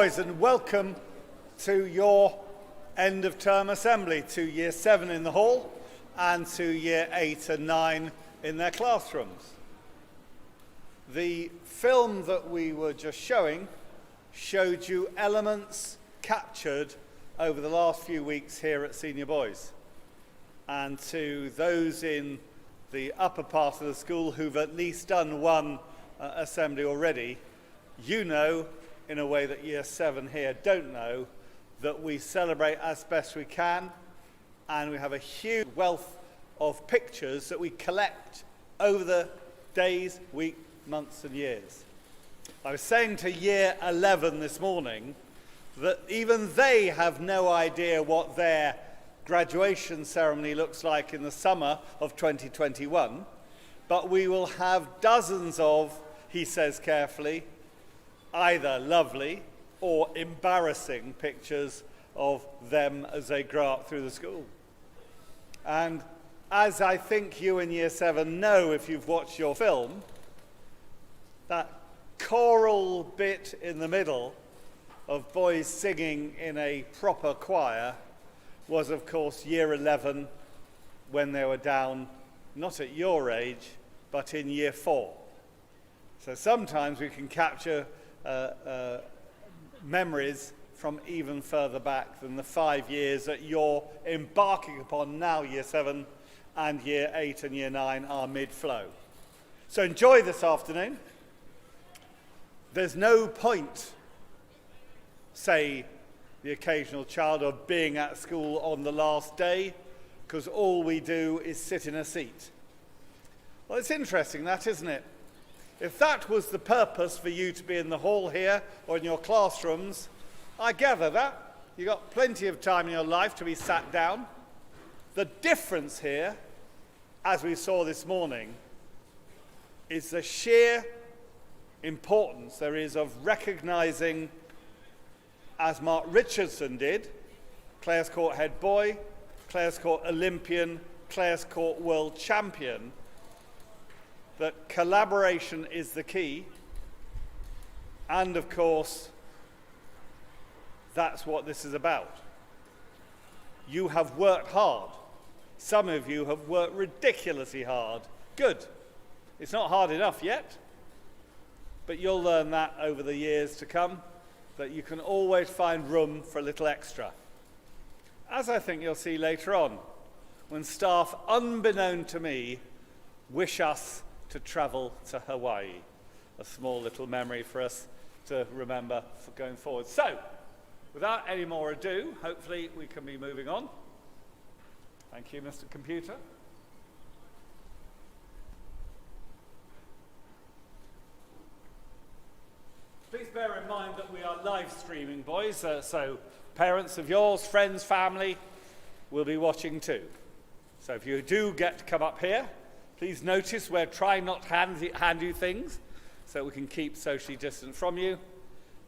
Boys, and welcome to your end of term assembly, to Year 7 in the hall and to Year 8 and 9 in their classrooms. The film that we were just showing showed you elements captured over the last few weeks here at Senior Boys. And to those in the upper part of the school who've at least done one assembly already, you know, in a way that Year 7 here don't know, that we celebrate as best we can, and we have a huge wealth of pictures that we collect over the days, weeks, months and years. I was saying to Year 11 this morning that even they have no idea what their graduation ceremony looks like in the summer of 2021, but we will have dozens of, he says carefully, either lovely or embarrassing pictures of them as they grow up through the school. And as I think you in Year 7 know if you've watched your film, that choral bit in the middle of boys singing in a proper choir was, of course, Year 11 when they were down, not at your age, but in Year 4. So sometimes we can capture memories from even further back than the 5 years that you're embarking upon now. Year 7 and Year 8 and Year 9 are mid-flow. So enjoy this afternoon. There's no point, say, the occasional child, of being at school on the last day, because all we do is sit in a seat. Well, it's interesting that, isn't it? If that was the purpose for you to be in the hall here or in your classrooms, I gather that you've got plenty of time in your life to be sat down. The difference here, as we saw this morning, is the sheer importance there is of recognizing, as Mark Richardson did, Clares Court head boy, Clares Court Olympian, Clares Court world champion, that collaboration is the key. And of course, that's what this is about. You have worked hard. Some of you have worked ridiculously hard. Good. It's not hard enough yet, but you'll learn that over the years to come, that you can always find room for a little extra. As I think you'll see later on, when staff, unbeknown to me, wish us to travel to Hawaii. A small little memory for us to remember for going forward. So, without any more ado, hopefully we can be moving on. Thank you, Mr. Computer. Please bear in mind that we are live streaming, boys, so parents of yours, friends, family will be watching too. So if you do get to come up here, please notice we're trying not to hand you things so we can keep socially distant from you,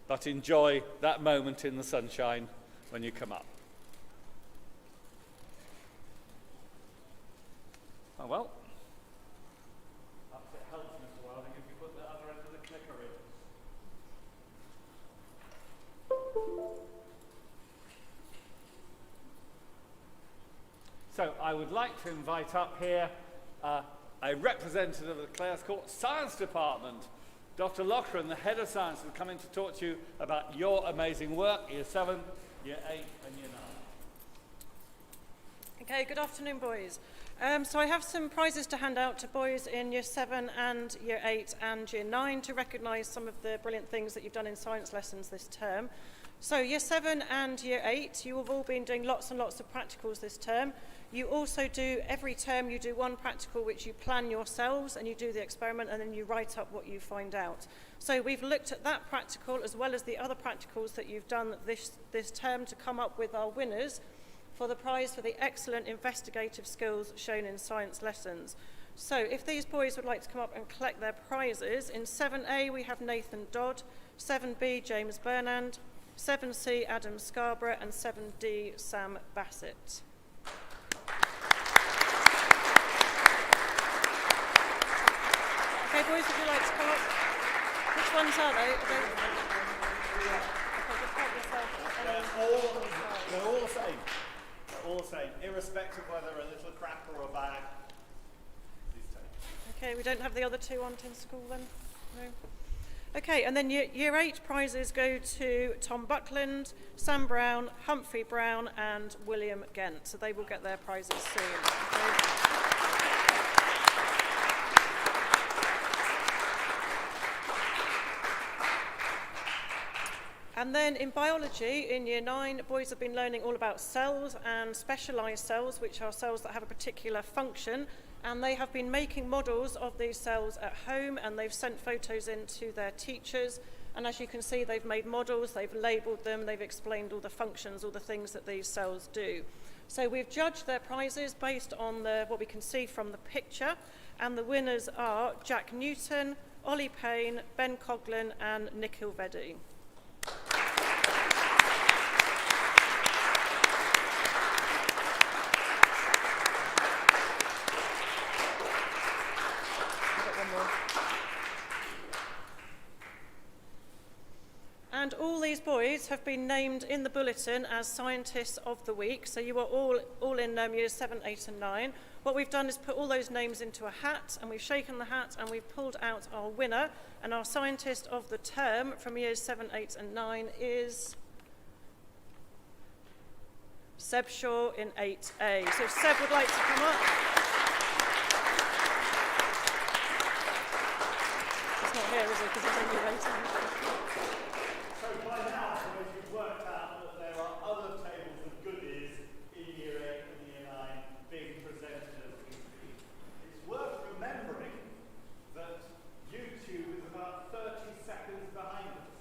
but enjoy that moment in the sunshine when you come up. Oh well. Perhaps it helps, Mr. Wilding, if you put the other end of the clicker in. So I would like to invite up here a representative of the Clares Court Science Department, Dr. Loughran, the Head of Science, is coming to talk to you about your amazing work, Year 7, Year 8 and Year 9. Okay, good afternoon, boys. So I have some prizes to hand out to boys in Year 7 and Year 8 and Year 9 to recognise some of the brilliant things that you've done in science lessons this term. So Year 7 and Year 8, you have all been doing lots and lots of practicals this term. You also do, every term you do one practical which you plan yourselves, and you do the experiment and then you write up what you find out. So we've looked at that practical as well as the other practicals that you've done this term to come up with our winners for the prize for the excellent investigative skills shown in science lessons. So if these boys would like to come up and collect their prizes, in 7A we have Nathan Dodd, 7B James Burnand, 7C Adam Scarborough and 7D Sam Bassett. Okay, boys, would you like to come up? Which ones are they? help yourself. They're all the same. They're all the same, irrespective of whether a little crap or a bag. Please take. Okay, we don't have the other two on in school then? No? Okay, and then year 8 prizes go to Tom Buckland, Sam Brown, Humphrey Brown and William Gent. So they will get their prizes soon. Okay. And then in biology, in year 9, boys have been learning all about cells and specialised cells, which are cells that have a particular function. And they have been making models of these cells at home, and they've sent photos in to their teachers. And as you can see, they've made models, they've labelled them, they've explained all the functions, all the things that these cells do. So we've judged their prizes based on what we can see from the picture. And the winners are Jack Newton, Ollie Payne, Ben Coughlin and Nikhil Vedi. And all these boys have been named in the bulletin as Scientists of the Week. So you are all in years 7, 8 and 9. What we've done is put all those names into a hat, and we've shaken the hat and we've pulled out our winner. And our Scientist of the Term from years 7, 8 and 9 is Seb Shaw in 8A. So if Seb would like to come up. He's not here, is he? Because he's only waiting. So by now, you've worked out that there are other tables of goodies in year 8 and year 9 being presented as we speak. It's worth remembering that YouTube is about 30 seconds behind us.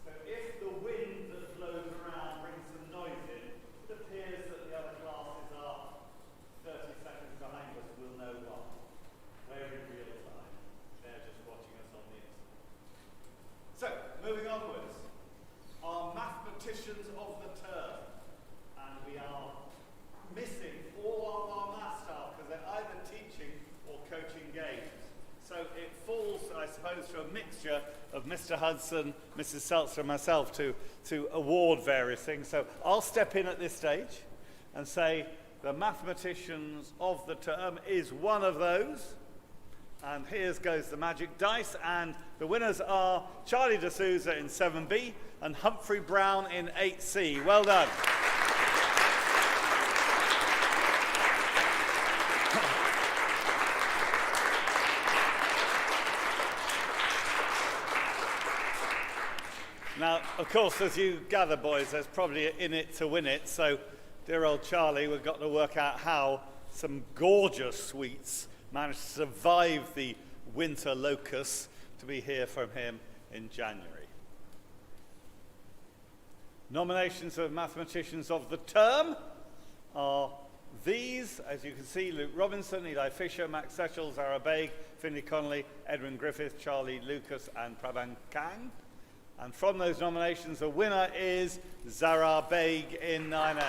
So if the wind that blows around brings some noise in, it appears that the other classes are 30 seconds behind us. We'll know why. We're in real time. They're just watching us on the internet. So, moving onwards, our mathematicians of the term, and we are missing all of our math staff because they're either teaching or coaching games. So it falls, I suppose, to a mixture of Mr. Hudson, Mrs. Seltzer and myself to award various things. So I'll step in at this stage and say the mathematicians of the term is one of those. And here goes the magic dice, and the winners are Charlie D'Souza in 7B and Humphrey Brown in 8C. Well done. Now, of course, as you gather, boys, there's probably in it to win it. So, dear old Charlie, we've got to work out how some gorgeous sweets managed to survive the winter locusts to be here from him in January. Nominations of mathematicians of the term are these, as you can see: Luke Robinson, Eli Fisher, Max Setchell, Zara Baig, Finley Connolly, Edwin Griffith, Charlie Lucas and Prabhan Kang. And from those nominations, the winner is Zara Baig in 9A.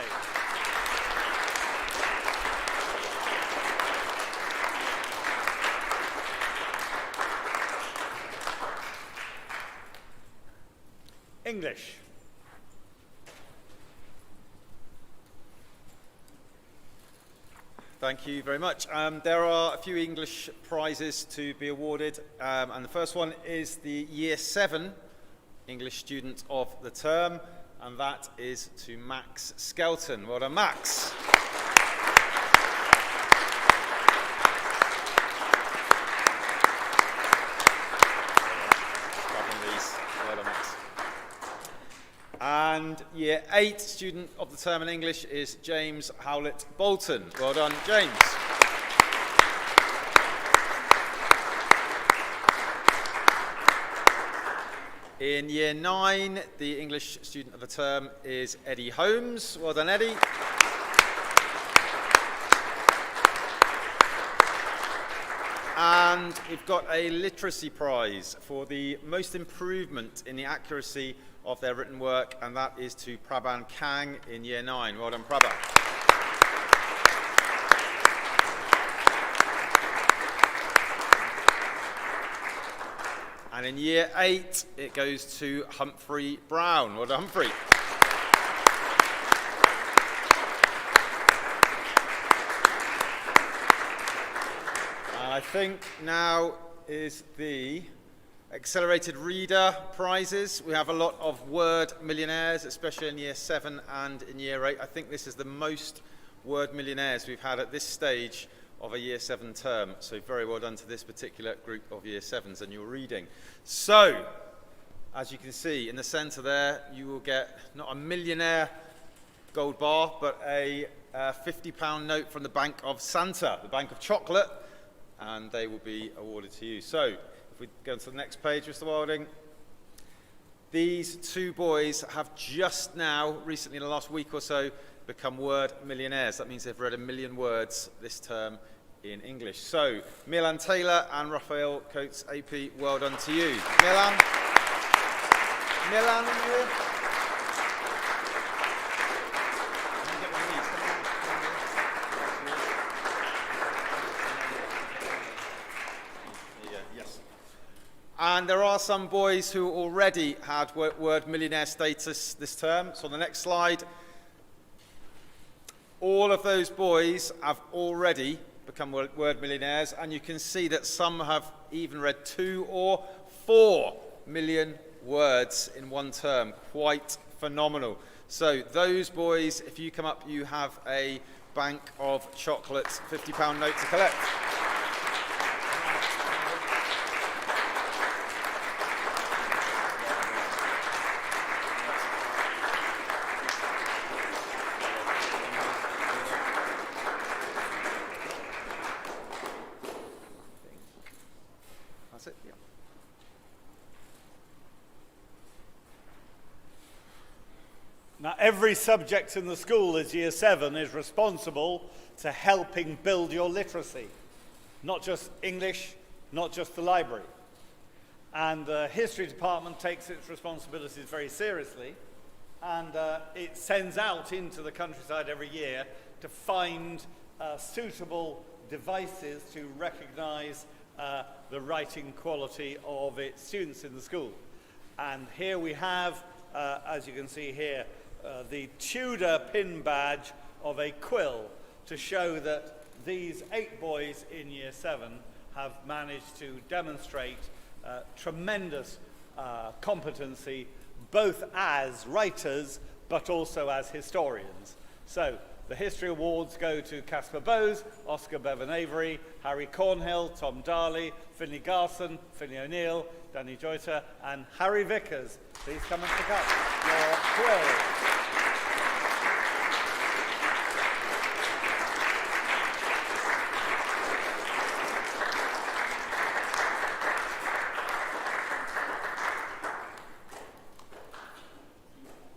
English. Thank you very much. There are a few English prizes to be awarded, and the first one is the Year 7 English Student of the Term, and that is to Max Skelton. Well done, Max. Well done, Max. And Year 8 Student of the Term in English is James Howlett Bolton. Well done, James. In Year 9, the English Student of the Term is Eddie Holmes. Well done, Eddie. And we've got a literacy prize for the most improvement in the accuracy of their written work, and that is to Prabhan Kang in Year 9. Well done, Prabhan. And in year 8, it goes to Humphrey Brown. Well done, Humphrey. And I think now is the Accelerated Reader prizes. We have a lot of word millionaires, especially in year 7 and in year 8. I think this is the most word millionaires we've had at this stage of a year 7 term. So very well done to this particular group of year 7s and your reading. So, as you can see in the centre there, you will get not a millionaire gold bar, but a £50 note from the Bank of Santa, the Bank of Chocolate, and they will be awarded to you. So, if we go to the next page, Mr. Wilding. These 2 boys have just now, recently in the last week or so, become word millionaires. That means they've read 1 million words this term in English. So, Milan Taylor and Raphael Coates AP, well done to you. Milan, are you here? Yes. And there are some boys who already had word millionaire status this term. So on the next slide, all of those boys have already become word millionaires, and you can see that some have even read 2 or 4 million words in one term. Quite phenomenal. So those boys, if you come up, you have a Bank of Chocolates £50 note to collect. That's it, yeah. Now, every subject in the school as year 7 is responsible to helping build your literacy. Not just English, not just the library. And the history department takes its responsibilities very seriously, and it sends out into the countryside every year to find suitable devices to recognize the writing quality of its students in the school. And here we have, as you can see here, the Tudor pin badge of a quill to show that these 8 boys in year 7 have managed to demonstrate tremendous competency both as writers but also as historians. So the history awards go to Caspar Bowes, Oscar Bevan Avery, Harry Cornhill, Tom Darley, Finlay Garson, Finlay O'Neill, Danny Joyter, and Harry Vickers. Please come and pick up your quill.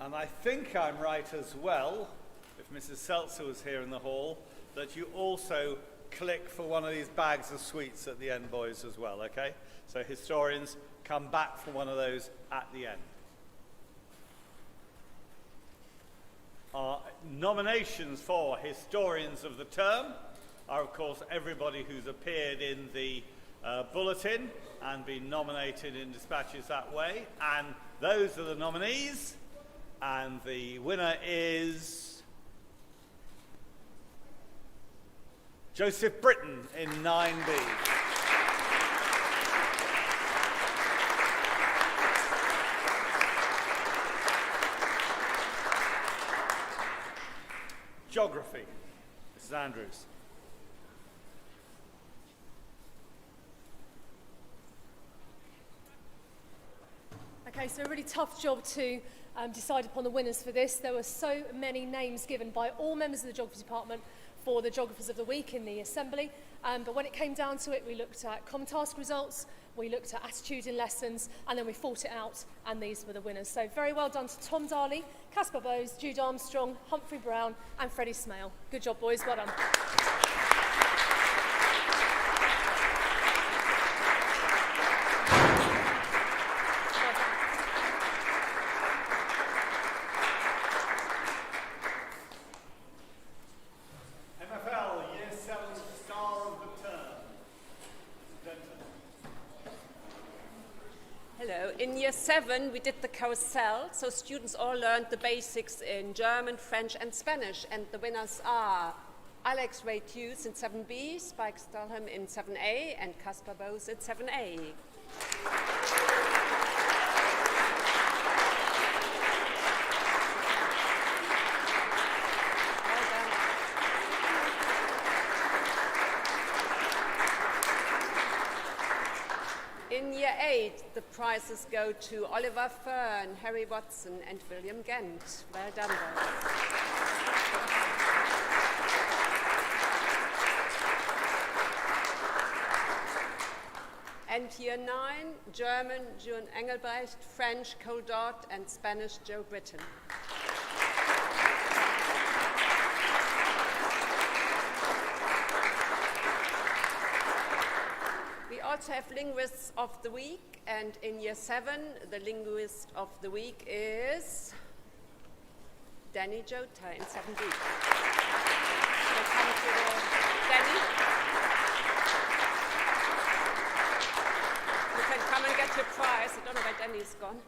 And I think I'm right as well, if Mrs. Seltzer was here in the hall, that you also click for one of these bags of sweets at the end, boys, as well, okay? So historians, come back for one of those at the end. Our nominations for historians of the term are, of course, everybody who's appeared in the bulletin and been nominated in dispatches that way. And those are the nominees. And the winner is Joseph Britton in 9B. Geography, Mrs. Andrews. Okay, so a really tough job to decide upon the winners for this. There were so many names given by all members of the Geography Department for the Geographers of the Week in the Assembly. But when it came down to it, we looked at common task results, we looked at attitude in lessons, and then we fought it out, and these were the winners. So very well done to Tom Darley, Caspar Bowes, Jude Armstrong, Humphrey Brown, and Freddie Smale. Good job, boys. Well done. Hello. In year 7, we did the carousel, so students all learned the basics in German, French, and Spanish. And the winners are Alex Ray Hughes in 7B, Spike Stalham in 7A, and Caspar Bose in 7A. In year 8, the prizes go to Oliver Fern, Harry Watson, and William Gent. Well done, boys. And year 9, German, June Engelbrecht, French, Cole Dodd, and Spanish, Joe Britton. We also have Linguists of the Week, and in year 7, the Linguist of the Week is Danny Jota in 7B. So come to Danny. You can come and get your prize. I don't know where Danny's gone.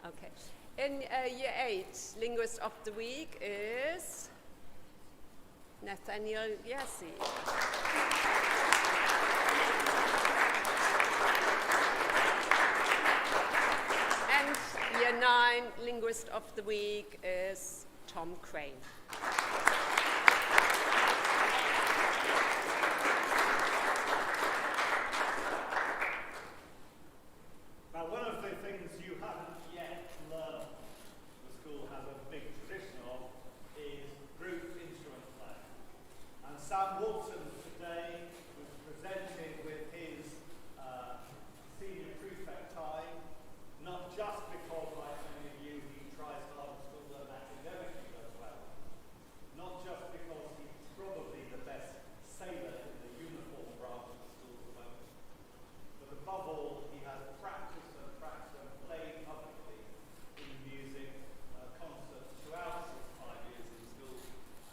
Okay. In year 8, Linguist of the Week is Nathaniel Yassi. And year 9, Linguist of the Week is Tom Crane. Now, one of the things you haven't yet learned the school has a big tradition of is group instrument playing. And Sam Walton today was presented with his senior prefect tie, not just because, like many of you, he tries hard at school and academically does well, not just because he's probably the best sailor in the uniform branch of the school at the moment, but above all, he has practiced and played publicly in music concerts throughout his 5 years in school,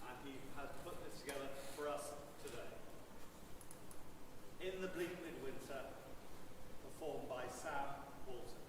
and he has put this together for us today. In the Bleak Midwinter, performed by Sam Walton.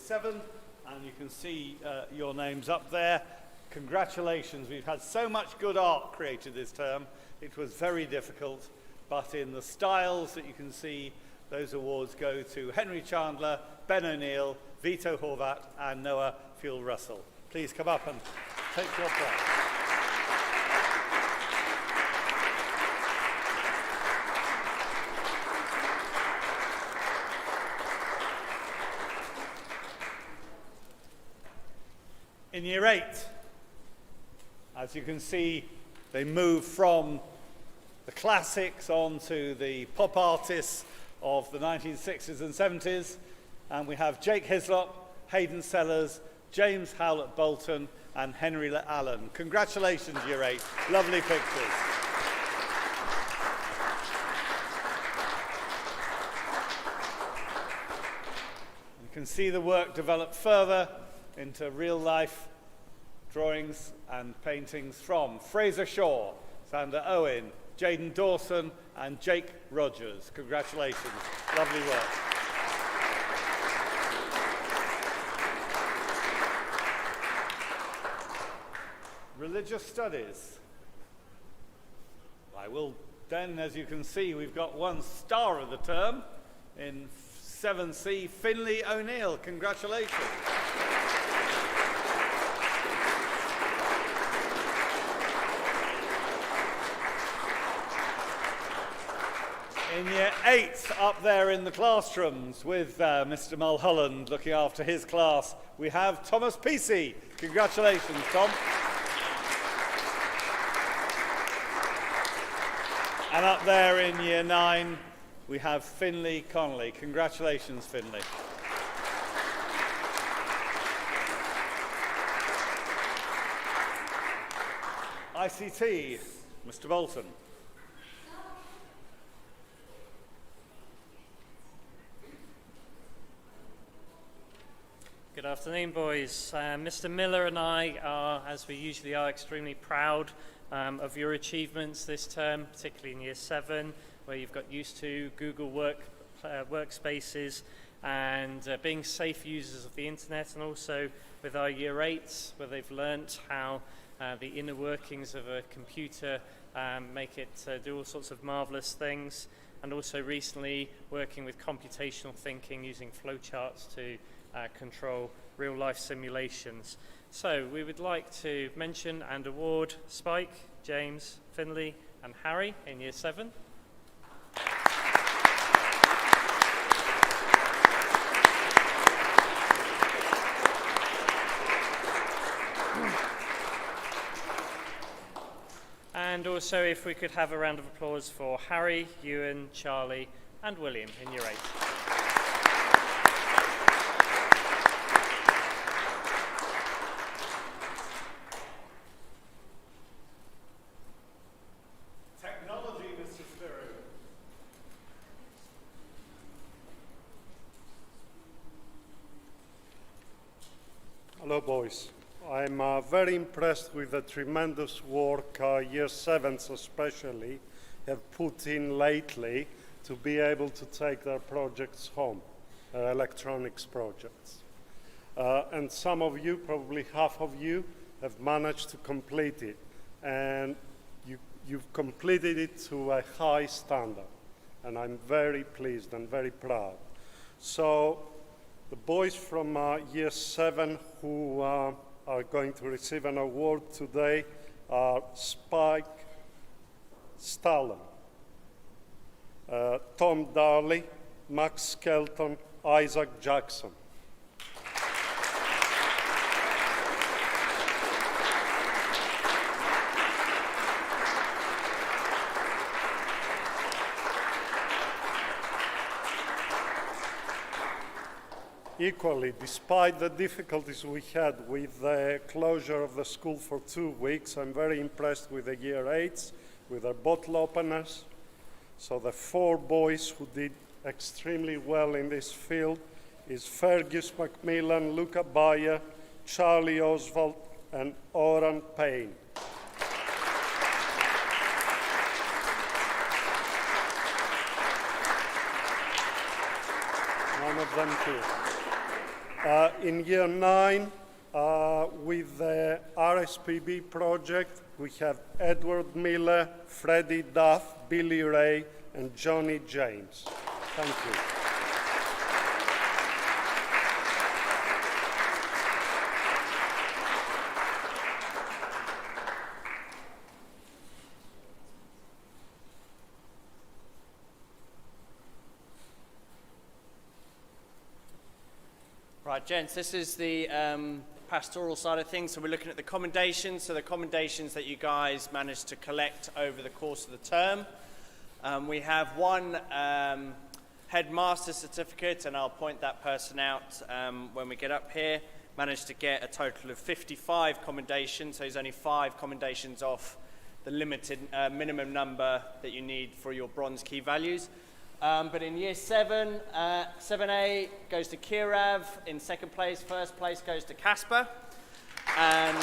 7, and you can see your names up there. Congratulations, we've had so much good art created this term. It was very difficult, but in the styles that you can see, those awards go to Henry Chandler, Ben O'Neill, Vito Horvat, and Noah Fuel Russell. Please come up and take your prize. In Year 8, as you can see, they move from the classics on to the pop artists of the 1960s and 70s. And we have Jake Hislop, Hayden Sellers, James Howlett Bolton, and Henry Allen. Congratulations, Year 8. Lovely pictures. You can see the work develop further into real-life drawings and paintings from Fraser Shaw, Sander Owen, Jaden Dawson, and Jake Rogers. Congratulations. Lovely work. Religious studies. I will then, as you can see, we've got one star of the term in 7C, Finlay O'Neill. Congratulations. In Year 8, up there in the classrooms with Mr. Mulholland looking after his class, we have Thomas Peacey. Congratulations, Tom. And up there in Year 9, we have Finlay Connolly. Congratulations, Finlay. ICT, Mr. Bolton. Good afternoon, boys. Mr. Miller and I are, as we usually are, extremely proud of your achievements this term, particularly in Year 7, where you've got used to Google workspaces and being safe users of the internet, and also with our Year 8s, where they've learnt how the inner workings of a computer make it do all sorts of marvelous things, and also recently working with computational thinking using flowcharts to control real-life simulations. So we would like to mention and award Spike, James, Finlay and Harry in Year 7. And also if we could have a round of applause for Harry, Ewan, Charlie and William in Year 8. Hello, boys. I'm very impressed with the tremendous work Year 7s especially have put in lately to be able to take their projects home, their electronics projects. And some of you, probably half of you, have managed to complete it. And you've completed it to a high standard. And I'm very pleased and very proud. So the boys from Year 7 who are going to receive an award today are Spike Stallen, Tom Darley, Max Skelton, Isaac Jackson. Equally, despite the difficulties we had with the closure of the school for 2 weeks, I'm very impressed with the Year 8s, with their bottle openers. So the 4 boys who did extremely well in this field is Fergus Macmillan, Luca Bayer, Charlie Oswald, and Oran Payne. One of them too. In year 9, with the RSPB project, we have Edward Miller, Freddie Duff, Billy Ray, and Johnny James. Thank you. Right, gents, this is the pastoral side of things. So we're looking at the commendations. So the commendations that you guys managed to collect over the course of the term. We have one headmaster certificate, and I'll point that person out when we get up here. Managed to get a total of 55 commendations. So he's only 5 commendations off the limited minimum number that you need for your bronze key values. But in year 7, 7A goes to Kirav in second place. First place goes to Casper. And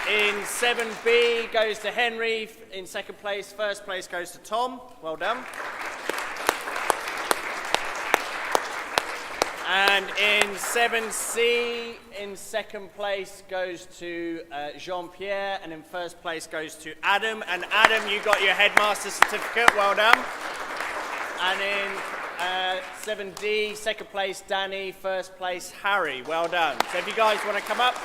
in 7B goes to Henry in second place. First place goes to Tom. Well done. And in 7C, in second place goes to Jean-Pierre, and in first place goes to Adam. And Adam, you got your headmaster certificate, well done. And in 7D, second place Danny, first place Harry, well done. So if you guys want to come up.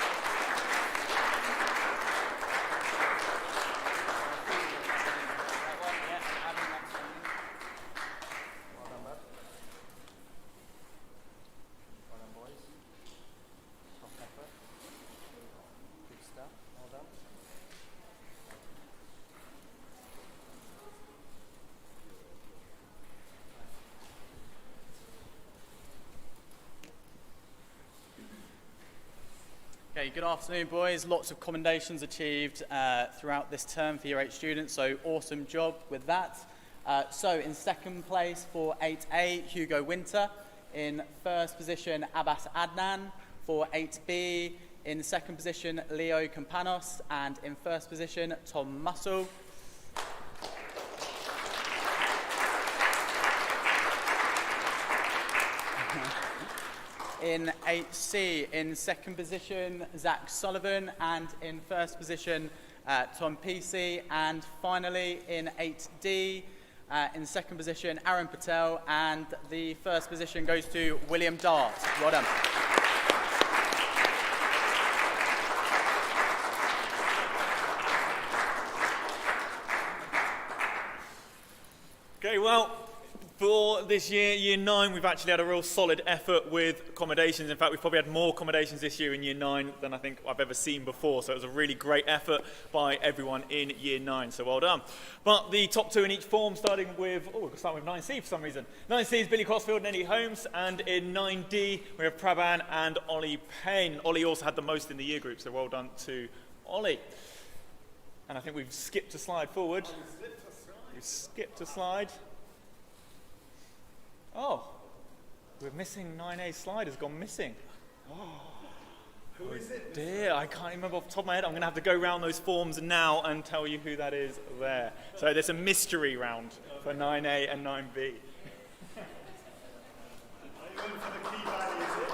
Okay, good afternoon, boys. Lots of commendations achieved throughout this term for Year 8 students, so awesome job with that. So in second place for 8A, Hugo Winter. In first position, Abbas Adnan. For 8B, in second position, Leo Campanos. And in first position, Tom Muscle. In 8C, in second position, Zach Sullivan, and in first position, Tom Pesey. And finally, in 8D, in second position, Aaron Patel, and the first position goes to William Dart. Well done. Okay, well, for this year, Year 9, we've actually had a real solid effort with accommodations. In fact, we've probably had more accommodations this year in Year 9 than I think I've ever seen before. So it was a really great effort by everyone in Year 9. So well done. But the top 2 in each form, starting with, we'll start with 9C for some reason. 9C is Billy Crossfield and Eddie Holmes. And in 9D, we have Prabhan and Ollie Payne. Ollie also had the most in the year group, so well done to Ollie. And I think we've skipped a slide forward. We've skipped a slide. Oh, we're missing 9A slide has gone missing. Who is it? Dear, I can't remember off the top of my head. I'm going to have to go round those forms now and tell you who that is there. So there's a mystery round for 9A and 9B. Are you in for the key values here?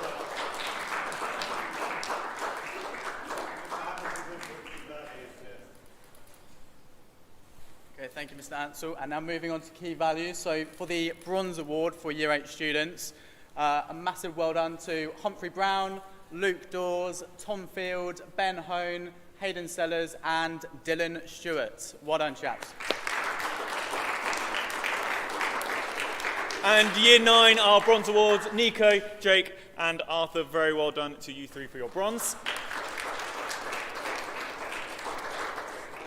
Okay, thank you, Mr. Ansel. And now moving on to key values. So for the Bronze Award for Year 8 students, a massive well done to Humphrey Brown, Luke Dawes, Tom Field, Ben Hone, Hayden Sellers, and Dylan Stewart. Well done, chaps. And Year 9, our Bronze Awards, Nico, Jake, and Arthur. Very well done to you 3 for your bronze.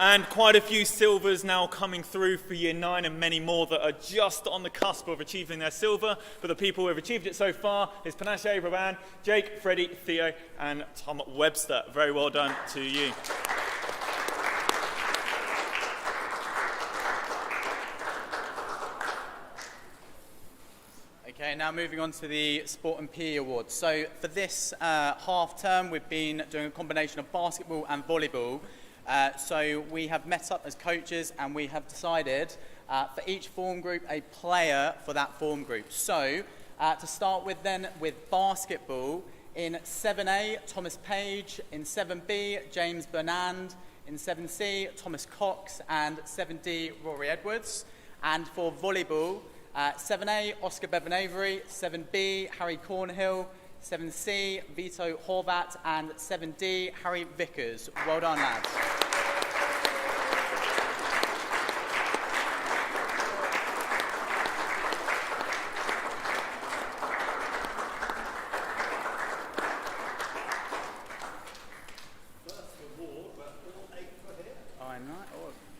And quite a few silvers now coming through for Year 9, and many more that are just on the cusp of achieving their silver. But the people who have achieved it so far is Panache, Prabhan, Jake, Freddie, Theo, and Tom Webster. Very well done to you. Okay, now moving on to the Sport and PE Awards. So for this half term, we've been doing a combination of basketball and volleyball. So we have met up as coaches and we have decided for each form group, a player for that form group. So, to start with then, with basketball, in 7A, Thomas Page, in 7B, James Bernand, in 7C, Thomas Cox, and 7D, Rory Edwards. And for volleyball, 7A, Oscar Bevan-Avery, 7B, Harry Cornhill, 7C, Vito Horvat, and 7D, Harry Vickers. Well done, lads.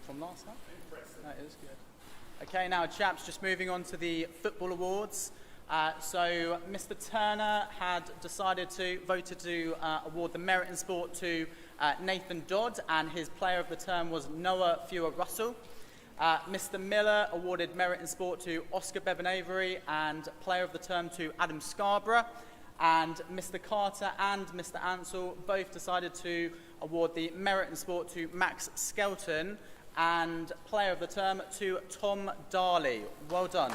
From last time? That is good. Okay, now chaps, just moving on to the football awards. So Mr. Turner had voted to award the Merit in Sport to Nathan Dodd, and his player of the term was Noah Fewer-Russell. Mr. Miller awarded Merit in Sport to Oscar Bevan-Avery, and player of the term to Adam Scarborough. And Mr. Carter and Mr. Ansell both decided to award the Merit in Sport to Max Skelton, and player of the term to Tom Darley. Well done.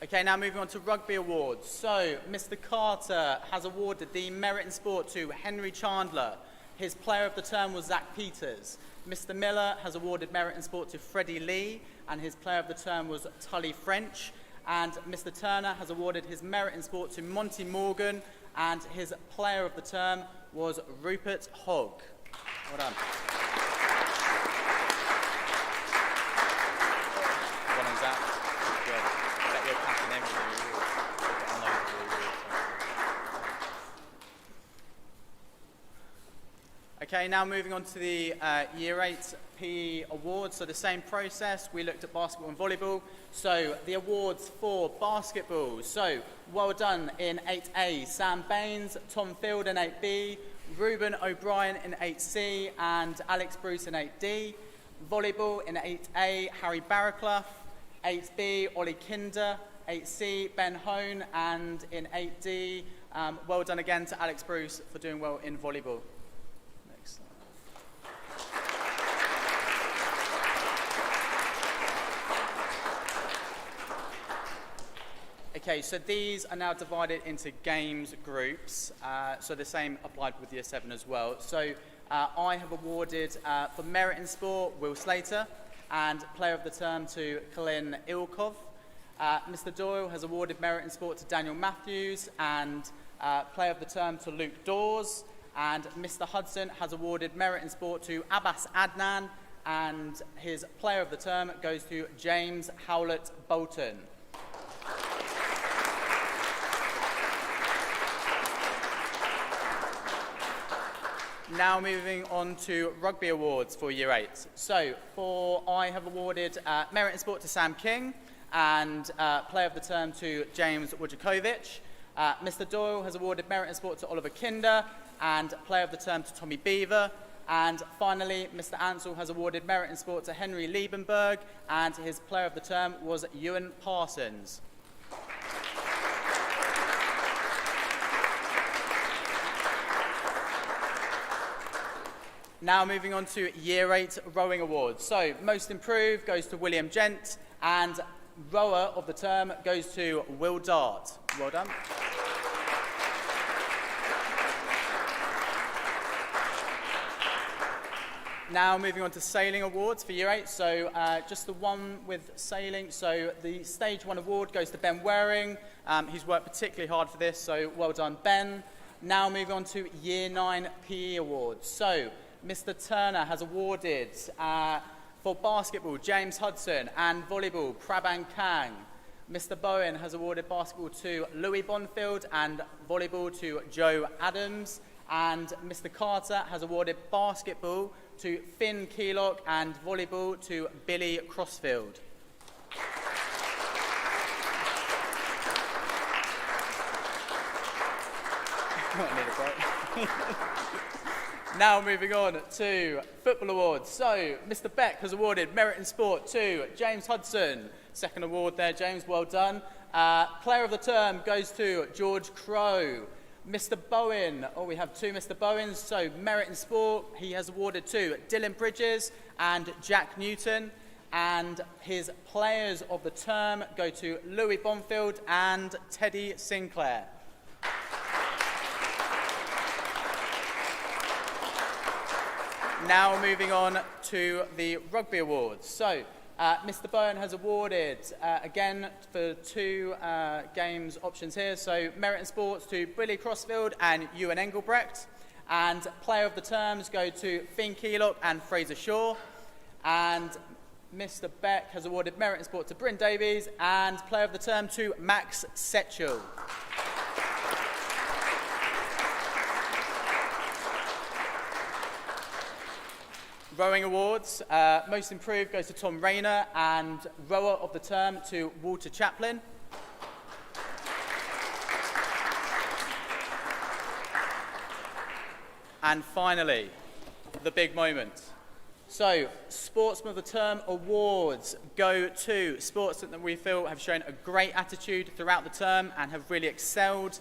Okay, now moving on to rugby awards. So, Mr. Carter has awarded the Merit in Sport to Henry Chandler. His player of the term was Zach Peters. Mr. Miller has awarded Merit in Sport to Freddie Lee, and his player of the term was Tully French. And Mr. Turner has awarded his Merit in Sport to Monty Morgan, and his player of the term was Rupert Hogg. Well done. Well done, Zach. Good. I bet you're packing in with the awards. You'll get unloaded with the awards. Okay, now moving on to the Year 8 PE awards. So the same process, we looked at basketball and volleyball. So the awards for basketball. So well done in 8A, Sam Baines, Tom Field in 8B, Ruben O'Brien in 8C, and Alex Bruce in 8D. Volleyball in 8A, Harry Barraclough, 8B, Ollie Kinder, 8C, Ben Hone, and in 8D, well done again to Alex Bruce for doing well in volleyball. Next slide. Okay, so these are now divided into games groups, so the same applied with Year 7 as well. So I have awarded for Merit in Sport, Will Slater, and Player of the Term to Colin Ilkov. Mr. Doyle has awarded Merit in Sport to Daniel Matthews, and Player of the Term to Luke Dawes. And Mr. Hudson has awarded Merit in Sport to Abbas Adnan, and his Player of the Term goes to James Howlett Bolton. Now moving on to Rugby Awards for Year 8. So I have awarded Merit in Sport to Sam King, and Player of the Term to James Wojciechowicz. Mr. Doyle has awarded Merit in Sport to Oliver Kinder, and Player of the Term to Tommy Beaver. And finally, Mr. Ansell has awarded Merit in Sport to Henry Liebenberg, and his Player of the Term was Ewan Parsons. Now moving on to Year 8 Rowing Awards. So Most Improved goes to William Gent, and Rower of the Term goes to Will Dart. Well done. Now moving on to Sailing Awards for Year 8. So just the one with sailing. So the Stage 1 award goes to Ben Waring. He's worked particularly hard for this, so well done, Ben. Now moving on to Year 9 PE Awards. So Mr. Turner has awarded for basketball James Hudson, and volleyball Prabhan Kang. Mr. Bowen has awarded basketball to Louis Bonfield, and volleyball to Joe Adams. And Mr. Carter has awarded basketball to Finn Keelock, and volleyball to Billy Crossfield. Now moving on to Football Awards. So Mr. Beck has awarded Merit in Sport to James Hudson. Second award there, James, well done. Player of the term goes to George Crow. Mr. Bowen, we have two Mr. Bowens, so Merit in Sport, he has awarded to Dylan Bridges and Jack Newton, and his players of the term go to Louis Bonfield and Teddy Sinclair. Now moving on to the Rugby Awards. So, Mr. Bowen has awarded, again, for two games options here. So, Merit in Sports to Billy Crossfield and Ewan Engelbrecht. And Player of the Terms go to Finn Keelock and Fraser Shaw. And Mr. Beck has awarded Merit in Sport to Bryn Davies and Player of the Term to Max Setchell. Rowing Awards, Most Improved goes to Tom Rayner and Rower of the Term to Walter Chaplin. And finally, the big moment. So, Sportsman of the Term Awards go to sportsmen that we feel have shown a great attitude throughout the term and have really excelled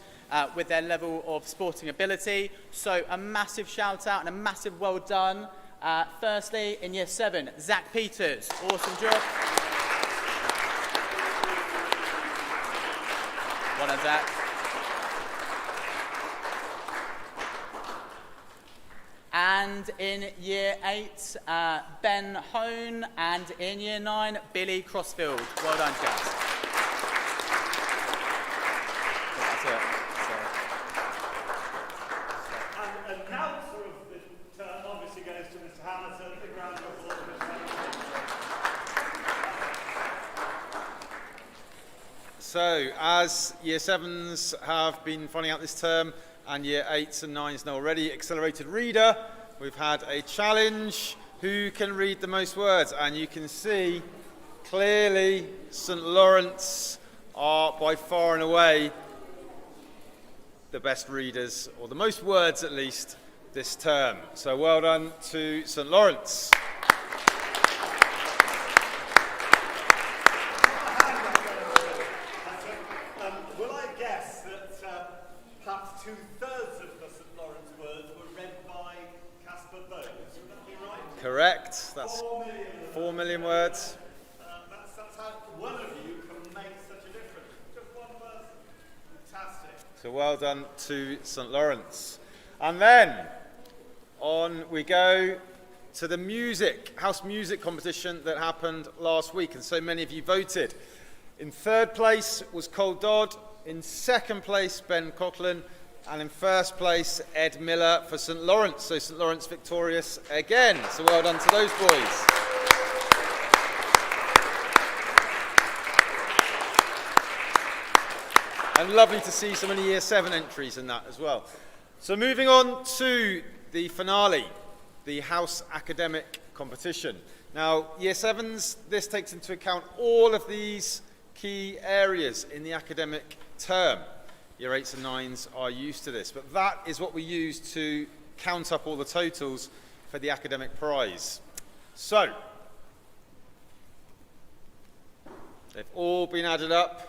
with their level of sporting ability. So, a massive shout out and a massive well done. Firstly, in Year 7, Zach Peters. Awesome job. Well done, Zach. And in Year 8, Ben Hone. And in Year 9, Billy Crossfield. Well done, chaps. That's it. And announcer of the term obviously goes to Mr. Hamilton. Big round of applause for Mr. Hamilton. So, as Year 7s have been finding out this term, and Year 8s and 9s know already, Accelerated Reader, we've had a challenge. Who can read the most words? And you can see clearly St. Lawrence are by far and away the best readers, or the most words at least, this term. So well done to St. Lawrence. Will I guess that perhaps 2/3 of the St. Lawrence words were read by Casper Bones? Would that be right? Correct. That's 4 million words. That's how one of you can make such a difference. Just one person. Fantastic. So well done to St. Lawrence. And then on we go to the house music competition that happened last week, and so many of you voted. In third place was Cole Dodd, in second place Ben Coughlin, and in first place Ed Miller for St. Lawrence. So St. Lawrence victorious again. So well done to those boys. And lovely to see so many Year 7 entries in that as well. So moving on to the finale, the House Academic Competition. Now, Year 7s, this takes into account all of these key areas in the academic term. Year 8s and 9s are used to this, but that is what we use to count up all the totals for the academic prize. So, they've all been added up.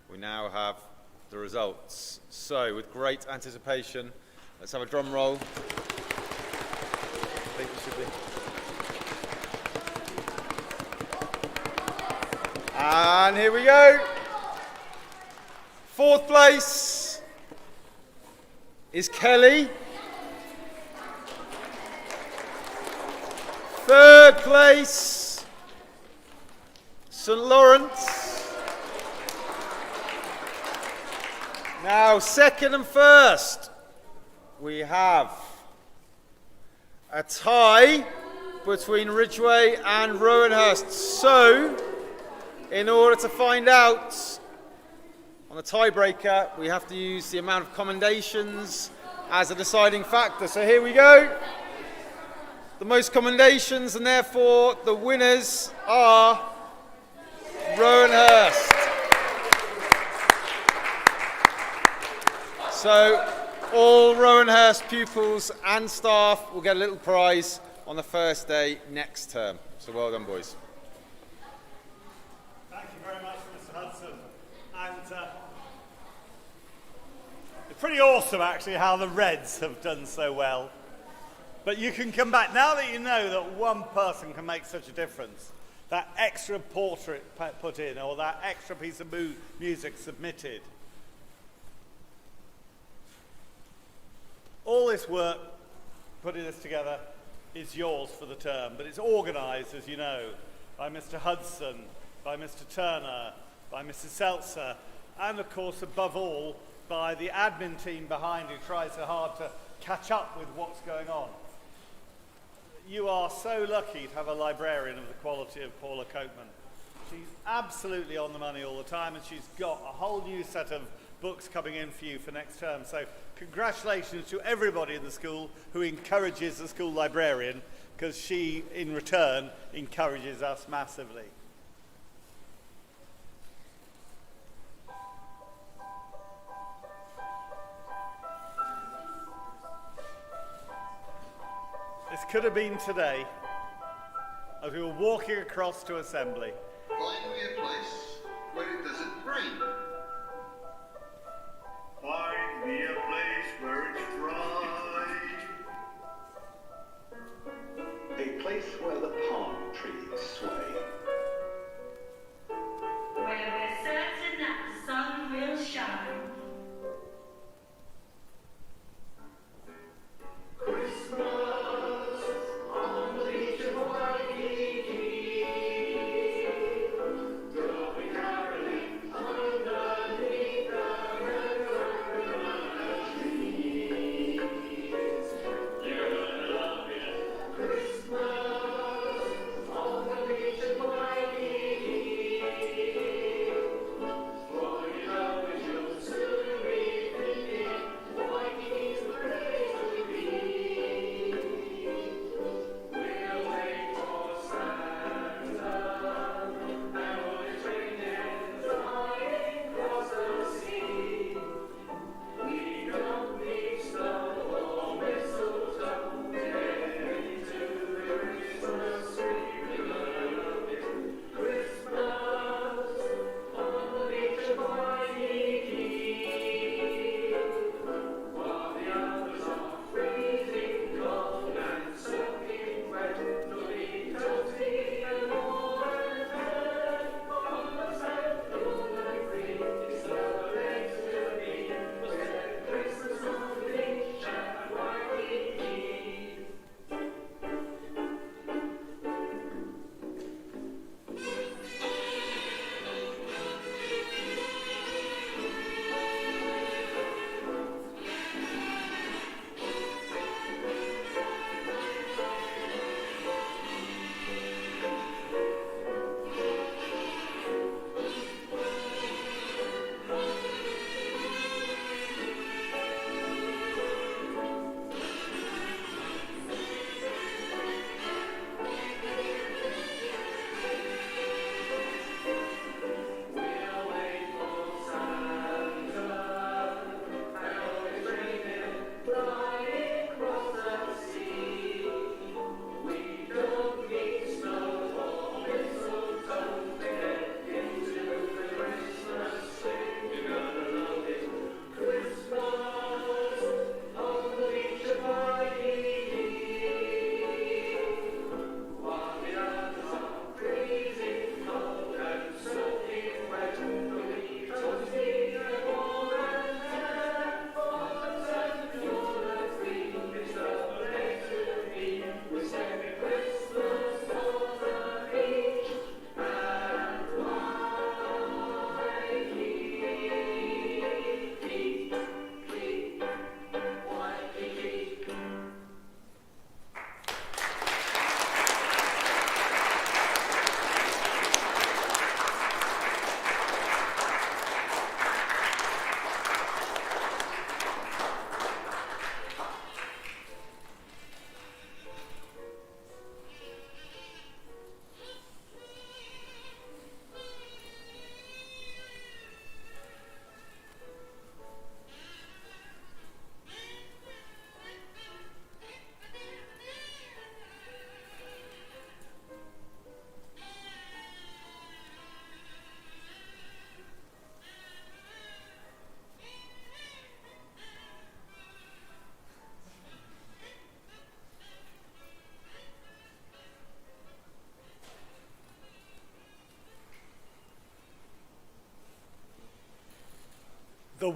We now have the results. So, with great anticipation, let's have a drum roll. I think we should be. And here we go. Fourth place is Kelly. Third place, St. Lawrence. Now, second and first, we have a tie between Ridgeway and Rowanhurst. So, in order to find out on a tiebreaker, we have to use the amount of commendations as a deciding factor. So here we go. The most commendations, and therefore the winners are Rowanhurst. So all Rowanhurst pupils and staff will get a little prize on the first day next term. So well done, boys. it's pretty awesome, actually, how the Reds have done so well. But you can come back, now that you know that one person can make such a difference, that extra portrait put in, or that extra piece of music submitted. All this work, putting this together, is yours for the term, but it's organised, as you know, by Mr. Hudson, by Mr. Turner, by Mrs. Seltzer, and of course, above all, by the admin team behind who tries so hard to catch up with what's going on. You are so lucky to have a librarian of the quality of Paula Copeman. She's absolutely on the money all the time, and she's got a whole new set of books coming in for you for next term. So congratulations to everybody in the school who encourages the school librarian, because she, in return, encourages us massively. This could have been today, as we were walking across to assembly. Find me a place where it doesn't rain. Find me a place where it's dry. A place where the palm trees sway. Where we're certain that the sun will shine. On the beach of Waikiki, the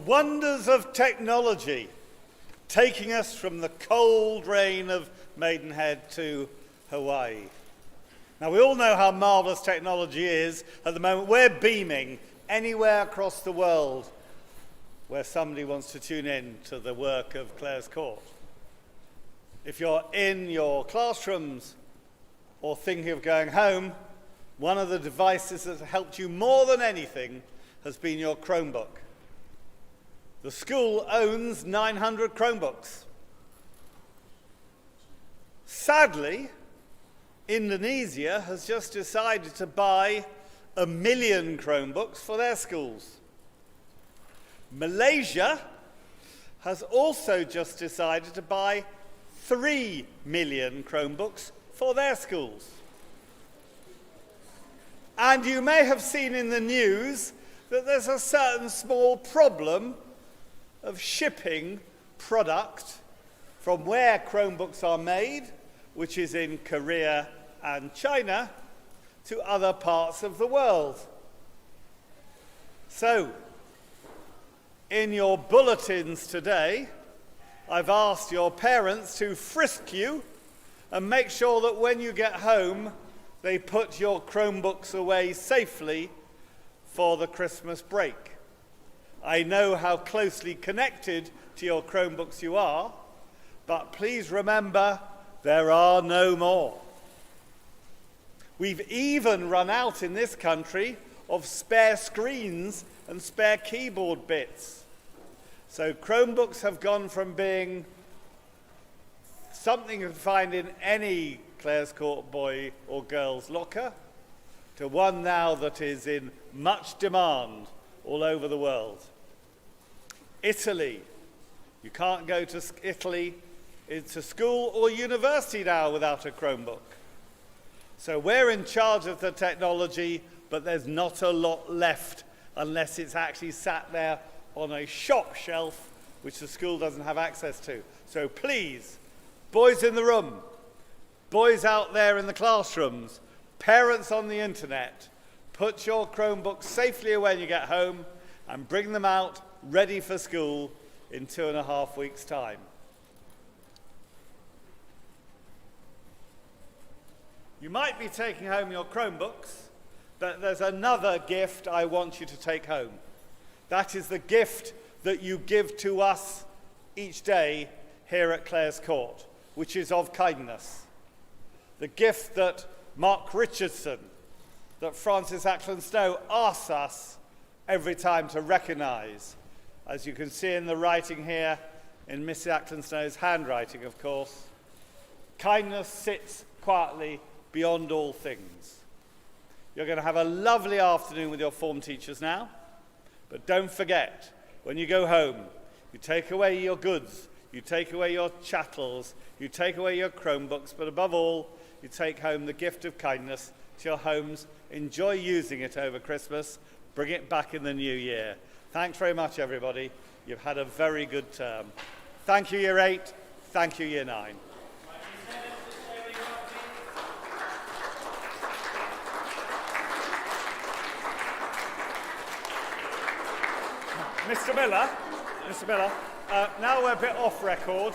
wonders of technology, taking us from the cold rain of Maidenhead to Hawaii. Now, we all know how marvellous technology is. At the moment, we're beaming anywhere across the world where somebody wants to tune in to the work of Clare's Court. If you're in your classrooms or thinking of going home, one of the devices that has helped you more than anything has been your Chromebook. The school owns 900 Chromebooks. Sadly, Indonesia has just decided to buy 1 million Chromebooks for their schools. Malaysia has also just decided to buy 3 million Chromebooks for their schools. And you may have seen in the news that there's a certain small problem of shipping product from where Chromebooks are made, which is in Korea and China, to other parts of the world. So, in your bulletins today, I've asked your parents to frisk you and make sure that when you get home, they put your Chromebooks away safely for the Christmas break. I know how closely connected to your Chromebooks you are, but please remember, there are no more. We've even run out in this country of spare screens and spare keyboard bits. So Chromebooks have gone from being something you can find in any Clare's Court boy or girl's locker to one now that is in much demand all over the world. Italy. You can't go to Italy into school or university now without a Chromebook. So we're in charge of the technology, but there's not a lot left unless it's actually sat there on a shop shelf, which the school doesn't have access to. So please, boys in the room, boys out there in the classrooms, parents on the internet, put your Chromebooks safely away when you get home and bring them out ready for school in 2.5 weeks' time. You might be taking home your Chromebooks, but there's another gift I want you to take home. That is the gift that you give to us each day here at Clare's Court, which is of kindness. The gift that Mark Richardson, that Francis Ackland Snow asks us every time to recognise. As you can see in the writing here, in Miss Ackland Snow's handwriting, of course, kindness sits quietly beyond all things. You're going to have a lovely afternoon with your form teachers now, but don't forget, when you go home, you take away your goods, you take away your chattels, you take away your Chromebooks, but above all, you take home the gift of kindness to your homes. Enjoy using it over Christmas. Bring it back in the new year. Thanks very much, everybody. You've had a very good term. Thank you, Year 8. Thank you, Year 9. Mr. Miller, now we're a bit off record.